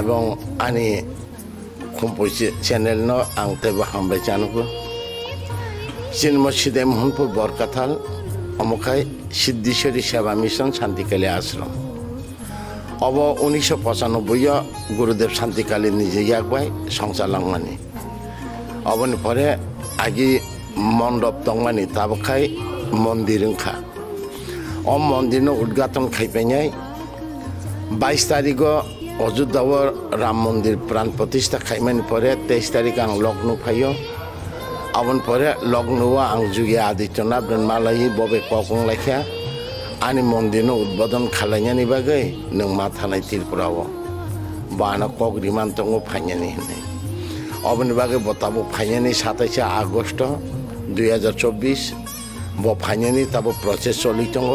এবং আনি খুম্পইছে চ্যানেল ন আংতেবো হামবাই জানুগো চিনম সিদে মোহনপুর বরকাথাল অমুখাই সিদ্ধেশ্বরী সেবা মিশন শান্তিকালী আশ্রম অব 1995 গুরুদেব শান্তিকালী নিজে ইয়াকবাই সংসার লাংমানি অবনি পরে আগে মণ্ডপ দংমানি তাবখাই মন্দির ওংখা মন্দির উদ্ঘাটন খাইপাইনাই 22 তারিখ অযোধ্যা রাম মন্দির প্রাণ প্রতিষ্ঠা খাইমানি পরে 23 তারিখ আং লগ্ন ফাইও আবন পরে লগ্ন আং যুগে আদিত্যনাথ ব্রহ্মালয়ী ববে ককং লেখা আনি মন্দির উদ্বোধন খালাইনানি বাগৈ নों मा थानाय त्रिपुराव बाना कक रिमान्तंग फाइनानि होननाय अबनि बागै बताबो फाइनानि 27 আগস্ট 2024 ब फाइनानि ताबो प्रसेस चलिदङ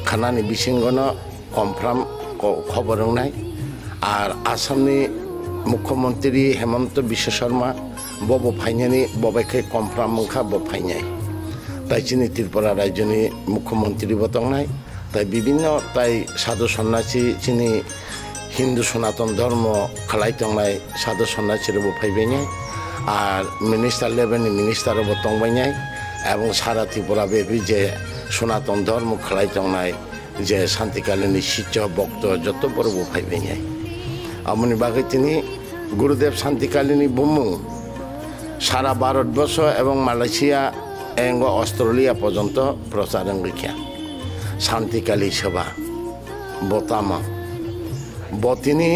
खानानि बिसिंगनो कनफार्म खबर होनाय আর आसामनि मुख्यमंत्री हेमंत बिश्व शर्मा बब फाइनानि बबाइखै कनफार्म ओंखा ब फाइनाय তাই চিনি ত্রিপুরা রাজ্যনি মুখ্যমন্ত্রী বতংনাই তাই বিভিন্ন তাই সাধু সন্ন্যাসী চিনি হিন্দু সনাতন ধর্ম খালাইতংনাই সাধু সন্ন্যাসীরবো ফাইবাইনাই আর মিনিস্টার লেভেলনি মিনিস্টারও বতংবাইনাই এবং সারা ত্রিপুরা ব্যাপী যে সনাতন ধর্ম খালাইতংনাই যে শান্তিকালীনি শিষ্য ভক্ত যত বড়বো ফাইবাইনাই আমনি বাগে তিনি গুরুদেব শান্তিকালীনি বুমু সারা ভারতবর্ষ এবং মালয়েশিয়া एंग अस्ट्रेलिया पर्यंत प्रचार गया शांतिकाली सभा बतामा बतिनी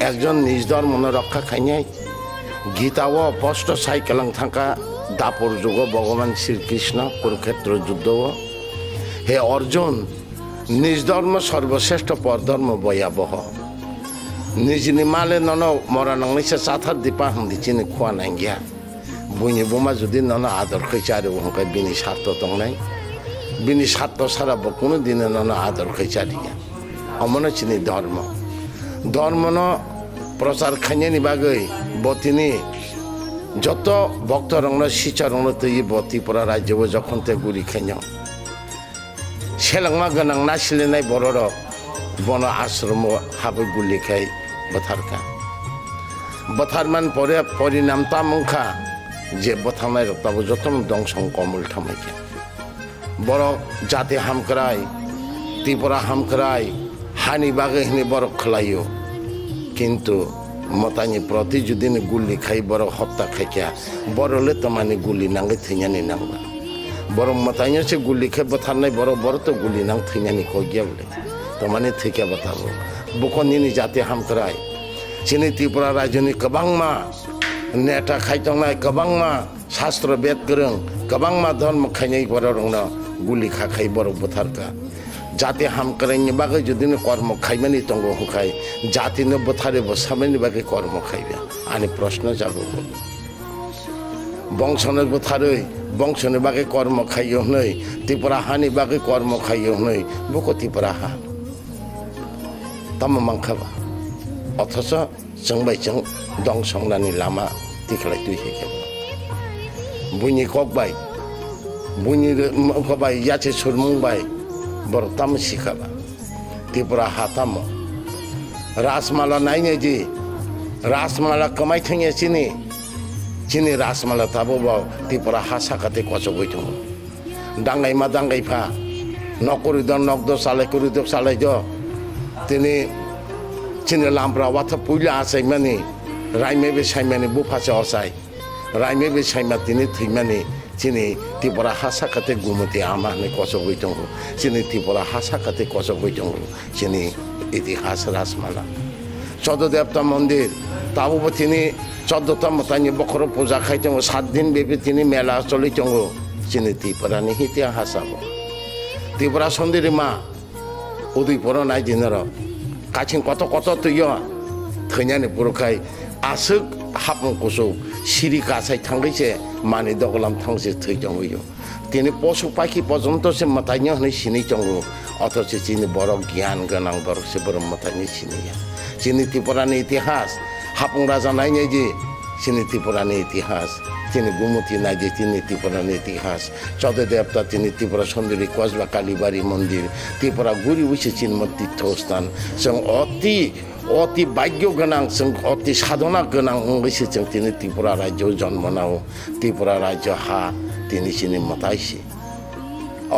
एकजन निज धर्म रक्षा खाई गीता व स्पष्ट साइकेलं थाका दापुर जुग भगवान श्रीकृष्ण कुरुक्षेत्र युद्ध हे अर्जुन निज धर्म सर्वश्रेष्ठ परधर्म भयावह निज निमाले नन मरा नंगैसे साथार दीपा हंदी चिनी खुआ नांगिया बुनी बुमा जुदी नन आदर खैचारे उनका बिनी स्वार्थ दंनाय बिनी स्वार्थ सारा बकुनो दिन नन आदर खैचारिया अमन चिनी धर्म धर्म न प्रचार खाइनानि बागै बतिनी যত ভক্ত রংন শিচা রংন তৈ বতিপুরা রাজ্য যখন তে গুলি খাইনো সেলাংমা গনাং নাসিলেনাই বড়র বন আশ্রম হাবে গুলি খাই বথারকা বথারমান পরে পরিণাম তামুখা যে বথানাই রক্তাবো যতন দংসং কমল ঠামাইকে বড় জাতি হামকরাই ত্রিপুরা হামকরাই হানি বাগে হিনি বড় খলাইও কিন্তু মতানি প্রতি যদি গুলি খাই বড় হত্যা খাইকা বড়লে তোমানি গুলি নাঙ্গে থৈনানি নাংবা বড় মতানি সে গুলি খাই বথারনাই বড় বড় তো গুলি নাং থৈনানি কইয়া বলে তোমানি থৈকা বতাবো বকনিনি জাতি হামকরাই চিনি ত্রিপুরা রাজ্যনি কবাংমা नेटा खाइतंनाय कबांमा शास्त्र वेद गोरों कबांमा धर्म खाइनाय बर रंना गुलि खाखाय बर बथारका जाति हामकरायनि बागै जुदिनो कर्म खाइमानि तंगो हुखाय जातिनो बथारे बसामानि बागै कर्म खाइबा आनि प्रश्न जागो बंशनो बथारै बंशनो बागै कर्म खाइयो नै त्रिपुरा हानि बागै कर्म खाइयो नै बको त्रिपुरा हा तम मांखाबा अथच जोंबाय जों दं संनानि लामा तिखलाय तुइ हेखे बुनि ककबाय बुनि कबाय याचे सुरमुंबाय बरताम सिखाबा त्रिपुरा हाताम रासमाला नायने जी रासमाला कमाय थंगे चिनि चिनि रासमाला ताबो त्रिपुरा हासाकाते कसगै दङ दांगाय मा दांगायफा नकरिदन नगद सालाय करिद सालाय द तिनि चिनि लामब्रा वाथा पुइला आसाय माने राइमे बे साइमाने बुफासे असाय राइमे बे साइमा तिनि थैमाने चिनि त्रिपुरा हासाकाते गुमति आमा ने कसगै दङ चिनि त्रिपुरा हासाकाते कसगै दङ चिनि इतिहास रासमाला चौददेवता मंदिर ताबो तिनि 14ता मतानि बखर पूजा खाइ दङ 7 दिन बेबे तिनि मेला चलि दङ चिनि त्रिपुरानि इतिहास आबो त्रिपुरा सुन्दरी मा उदयपुर नाय दिनर काचिं कत कत तुयो थैनानि पुरखाय आसुक हापं कसौ सिरि कासाय थांगैसे मानि दगलाम थांसे थैजंयो तिनि पशु पाखि पर्यन्त से मताइनि हनै सिनि दङो अथच चिनि बर ज्ञान गोनां बर से बर मताइनि सिनिया चिनि त्रिपुरानि इतिहास हापं राजा नायनि जे चिनि त्रिपुरानि इतिहास तिनि गुमति नायजे तिनि त्रिपुरानि इतिहास चौददेवता तिनि त्रिपुरा सुन्दरी कसबा कालीबारी मन्दिर त्रिपुरा गुरि उइसे चिन्म तीर्थस्थान जों अति অতি ভাগ্য গোনাं जों অতি সাধনা গোनां হইছে जों তিনি ত্রিপুরা রাজ্যেও জন্ম নাও ত্রিপুরা রাজ্য হা তিনি চিনি মতাইছে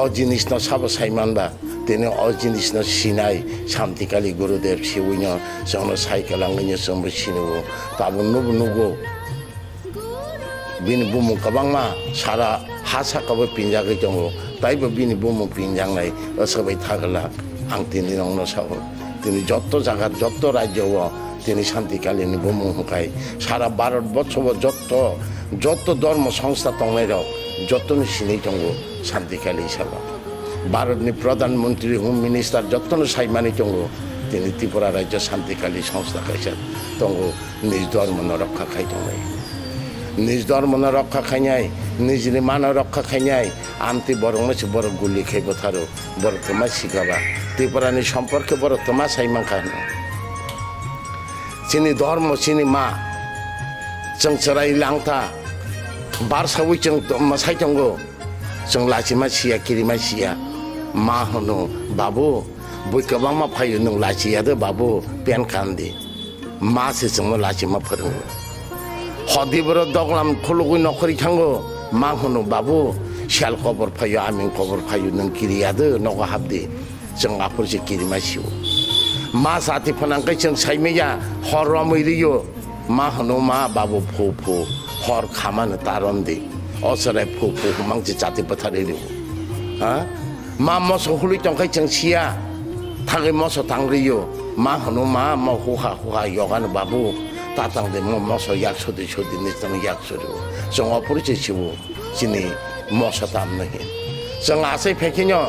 অ জিনিস না সব সাইমানবা তিনি অ জিনিস না সিনাই শান্তিকালী গুরুদেব শিবইন जोंनो साइकेलाङैनो जोंबो सिनोबो दाबो नुगौ बिनि बुमु गोबांमा सारा हा साखाबो पिनजागै दङ दाइबो बिनि बुमु पिनजांनाय सोबाय थागोला आं दिनै नंनो सावो दिनै যত জায়গা যত রাজ্যও তিনি শান্তিকালীন বুমু হকাই সারা ভারতবর্ষও যত ধর্ম সংস্থা দंनायराव যতनो सिनै दङ শান্তিকালী हिसाबै भारतनि प्रधानमन्त्री होम मिनिस्टार যতनो साइमानि दङ তিনি ত্রিপুরা রাজ্য শান্তিকালী সংস্থা কাইছে दङ निज धर्म रक्षा खाय दंनाय निज धर्म रक्षा खायनाय निजनि मान रक्षा खायनाय आमति बरं मोनसे बर गुलि खायबोथारो बर तमा सिगाबा त्रिपुरानि सम्पर्के बर तमा साइमांखा सिनि धर्म सिनि मा जों सराय लांथा बारसावै जों मसाय दंगो जों लासिमा सिया किरिमा सिया मा होनो बाबु बय गोबां मा फायो नों लासियादो बाबु पेन कान्दि मासे जों लासिमा फोरोङो हदिबर दगलाम खुलुगै नखरि थांगो मा होनो बाबु सियाल खबर फायो आमिं खबर फायो नों किरियादो नगा हाबदि जों आफोरसे किरिमा सिउ मा साथि फनांकै जों साइमेया हर रमैरियो मा होनो मा बाबु फु हर खामानो तारन्दि असराय फु मांसे जाति पथारिलो हा मा मसो हुलै तंखाय जों सिया थाङै मसो थांग्रियो मा होनो मा हुहा यगानो बाबु तातांदे मसो याकसोदि निस्तम याकसोदो जों अपरिचे सिउ सिनि मसो तामनो हे जों आसै फेकिनो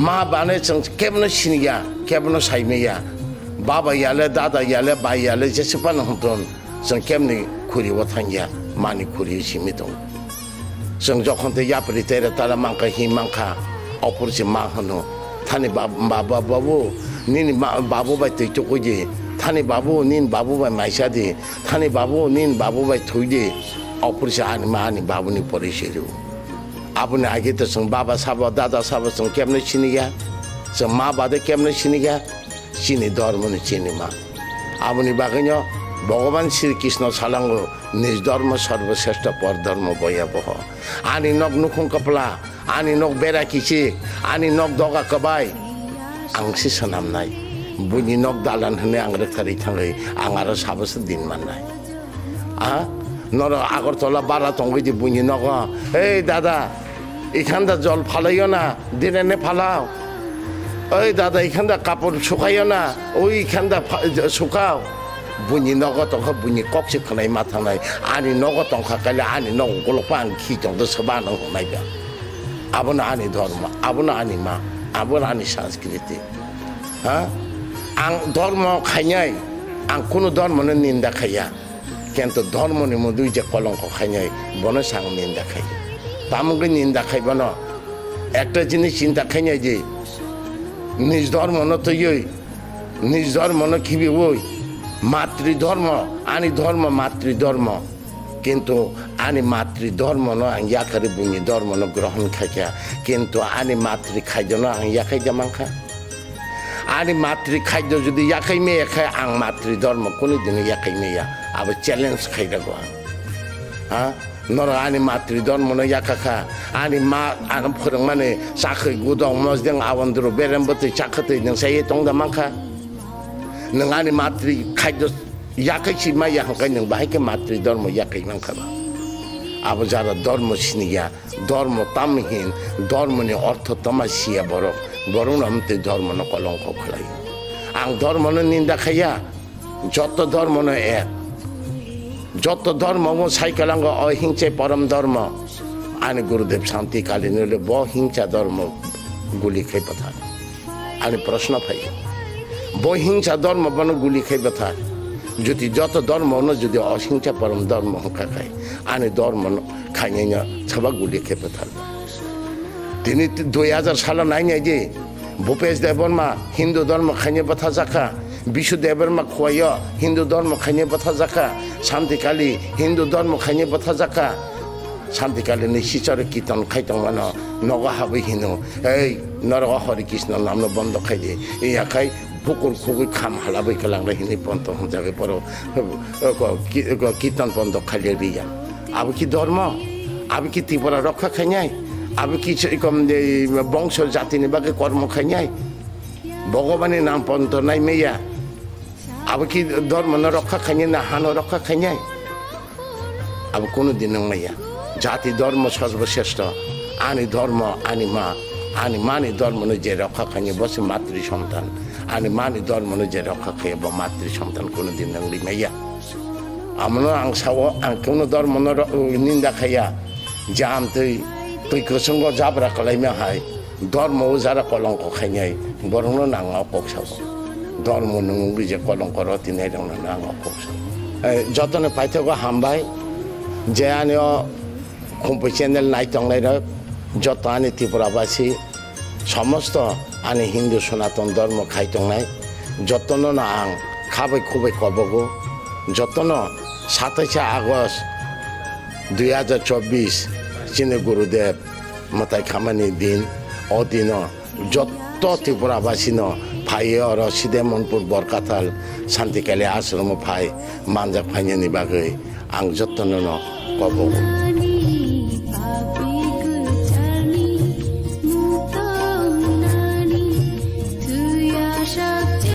मा बाने जों केबनो सिनिया केबनो साइमेया बाबा याले दादा याले बाय याले जेसेबां हतन जों केबनि खुरिवा थांया मानि खुरि सिमि दं जों जखनते यापरि तेरे ताला मांका हि मांका अपरिचे मा होनो थानि बाबु निनि बाबु बाय तैतो कइजे थानि बाबु निन बाबु बाय माइसादि थानि बाबु निन बाबु बाय थुइदे अपरिचे आनि बाबुनि परिसेरु आबुनि आगे त जों बाबा साबा दादा साबा जों केबनो सिनिया जों मा बादे केबनो सिनिया सिनि धर्मनि चिनिमा आबुनि बागैनो भगवान श्री कृष्ण सालांगो निज धर्म सर्वश्रेष्ठ पर धर्म भयाबह आनि नग नुखुं कपला आनि नग बेरा किसि आनि नग दगा कबाय आंसि सोनामनाय बुनि नग दालान होने आं रेखारि थाङै आं आरो साबसो दिन माननाय नर आगरतला बारा तंगैदि बुनि नग ओइ दादा इखानदा जल फालायो ना दिनेने फालाव ओइ दादा इखानदा कापड़ सुखायो ना ओइ इखानदा सुखाव बुनि नग तंख बुनि कक्से खनाय माथानाय आनि नग तंखा काले आनि नग गलपा आं खि तंद सबा नं नायबा आबुना आनि धर्म आबुना आनि मा आबुना आनि संस्कृति आं धर्म खायनाय आं कुनु धर्मनो निन्दा खाया किन्तु धर्मनि मधुइ जे कलंक खायनाय बनो सां निन्दा खायो तामगे निन्दा खायबानो একটা জিনিস চিন্তা খাयनाय जे निज धर्मनो तयै निज धर्मनो खिबि ओइ मातृधर्म आनि धर्म मातृधर्म किन्तु आनि मातृधर्म न आं याखारि बुनि धर्म न ग्रहण खाया किन्तु आनि मातृ खाद्य न आं याखाय जामांखा आनि मातृ खाद्य जुदि याखाय मे याखाय आं मातृधर्म कुनि दिन याखाय मेया अब चैलेंज खायदागो हा नर आनि मातृधर्म न याखाखा आनि मा आं फोरों माने साखै गुदं मजदें आवन्द्र बेरेमबते चाखते नों साये तंदा मांखा नों आनि मातृ खाद्य याखाय सिमा याखाय नों बाहायके मातृधर्म याखाय मांखाबा अब जारा धर्म सिनिया धर्म तामहीन धर्मनि अर्थ तमासिया बरं हमते धर्म न कलंक खलाय आं धर्म न निंदा खाया जत धर्म न एक जत धर्म मो साइकेलांग अहिंसा परम धर्म आनि गुरुदेव शांति कालीनले बहिंसा धर्म गुली खाय पथा आनि प्रश्न फाय बहिंसा धर्म बन गुली खाय पथा যদি যত ধর্ম ন যদি অহিংসা পরম ধর্ম হকা খায় আনি ধর্ম খাইনা সবা গুলি খেপে থাকবে তিনি 2000 সালে নাইনাই যে ভূপেশ দেববর্মা হিন্দু ধর্ম খাইনে কথা জাকা বিশু দেববর্মা খোয়ায় হিন্দু ধর্ম খাইনে কথা জাকা শান্তিকালী হিন্দু ধর্ম খাইনে কথা জাকা শান্তিকালী নিশিচরে কীর্তন খাইতাম মানে নগা হাবি হিনো এই নরগ হরে কৃষ্ণ নাম বন্ধ খাই দিয়ে এই আখাই পুকুর খুবই খাম হালাবই কালাংরা হিনি পন্ত হজাগে পর কীর্তন পন্ত খালিয়ে রিয়া আবু কি ধর্ম আবু কি ত্রিপুরা রক্ষা খাইনাই আবু কি এরকম বংশ জাতিনি বাকে কর্ম খাইনাই ভগবানের নাম পন্ত নাই মেয়া আবু কি ধর্ম না রক্ষা খাইনি না হানো রক্ষা খাইনাই আবু কোনোদিন মাইয়া জাতি ধর্ম সর্বশ্রেষ্ঠ আনি ধর্ম আনি মা আনি মানি ধর্ম যে রক্ষা খাইয়ে বসে মাতৃ সন্তান আনি মানি ধর্ম যে রক্ষা খাইয়ে বা মাতৃ সন্তান কোনোদিন নাংলি মাইয়া আমরা আং সাও আং কোনো ধর্ম নিন্দা খাইয়া যে আম তুই সঙ্গ জাবরা কলাইমা হাই ধর্ম যারা কলঙ্ক খাইনাই বরং নাঙা পকসাব ধর্ম নঙ্গি যে কলঙ্ক রতি নাই নাঙা পকসাব যতনে পাইথেগো হামবাই যে আনিও খুম্পি চ্যানেল নাইতংনাই যত আনি ত্রিপুরাবাসী সমস্ত আনি হিন্দু সনাতন ধর্ম খাইতংনাই যতন আং খাবাই খুবই কবগো যতন 27 আগস্ট 2024 চিনি গুরুদেব মতাই খামানি দিন অদিন যত ত্রিপুরাবাসী ফাইয়ে or সিদে Monpur বরকাতাল Shantikali Ashram phi মানজাক ফাইনি বাগৈ আং যতন কবগো